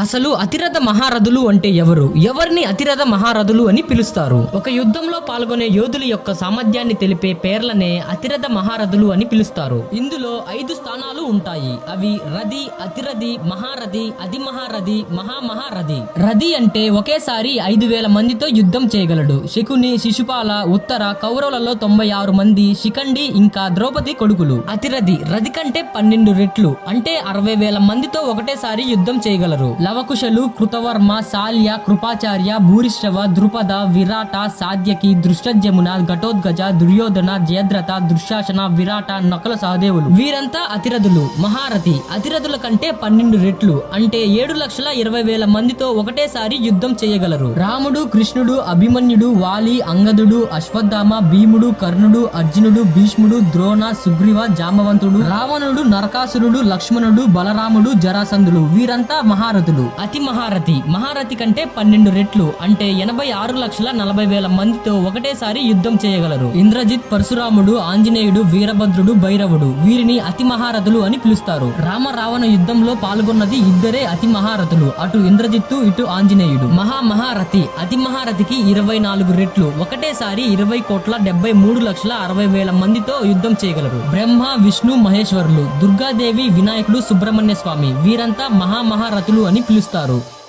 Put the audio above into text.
అసలు అతిరథ మహారథులు అంటే ఎవరు? ఎవరిని అతిరథ మహారథులు అని పిలుస్తారు? ఒక యుద్ధంలో పాల్గొనే యోధుల యొక్క సామర్థ్యాన్ని తెలిపే పేర్లనే అతిరథ మహారథులు అని పిలుస్తారు. ఇందులో 5 స్థానాలు ఉంటాయి. అవి రథి, అతిరథి, మహారథి, అధిమహారథి, మహామహారథి. రథి అంటే ఒకేసారి 5,000 మందితో యుద్ధం చేయగలడు. శకుని, శిశుపాల, ఉత్తర కౌరవులలో 96 మంది శిఖండి ఇంకా ద్రౌపది కొడుకులు. అతిరథి రథి కంటే 12 రెట్లు అంటే 60,000 మందితో ఒకటేసారి యుద్ధం చేయగలరు. లవకుశలు, కృతవర్మ, శాల్య, కృపాచార్య, భూరిశ్రవ, ద్రుపద, విరాట, సాధ్యకి, దృష్టజమున, ఘటోద్గజ, దుర్యోధన, జయద్రథ, దుశ్శాసన, విరాట, నకుల సహదేవులు వీరంతా అతిరథులు. మహారథి అతిరథుల కంటే 12 రెట్లు అంటే 7,20,000 మందితో ఒకటేసారి యుద్ధం చేయగలరు. రాముడు, కృష్ణుడు, అభిమన్యుడు, వాలి, అంగదుడు, అశ్వత్థామ, భీముడు, కర్ణుడు, అర్జునుడు, భీష్ముడు, ద్రోణ, సుగ్రీవ, జామవంతుడు, రావణుడు, నరకాసురుడు, లక్ష్మణుడు, బలరాముడు, జరాసంధులు వీరంతా మహారథులు. అతి మహారథి మహారథి కంటే 12 రెట్లు అంటే 86,40,000 మందితో ఒకటేసారి యుద్ధం చేయగలరు. ఇంద్రజిత్, పరశురాముడు, ఆంజనేయుడు, వీరభద్రుడు, భైరవుడు వీరిని అతి మహారథులు అని పిలుస్తారు. రామ రావణ యుద్ధంలో పాల్గొన్నది ఇద్దరే అతి మహారథులు, అటు ఇంద్రజిత్తు ఇటు ఆంజనేయుడు. మహామహారథి అతి మహారథికి 24 రెట్లు ఒకటేసారి 20,73,60,000 మందితో యుద్ధం చేయగలరు. బ్రహ్మ, విష్ణు, మహేశ్వరులు, దుర్గాదేవి, వినాయకుడు, సుబ్రహ్మణ్య స్వామి వీరంతా మహామహారథులు అని పిలుస్తారు.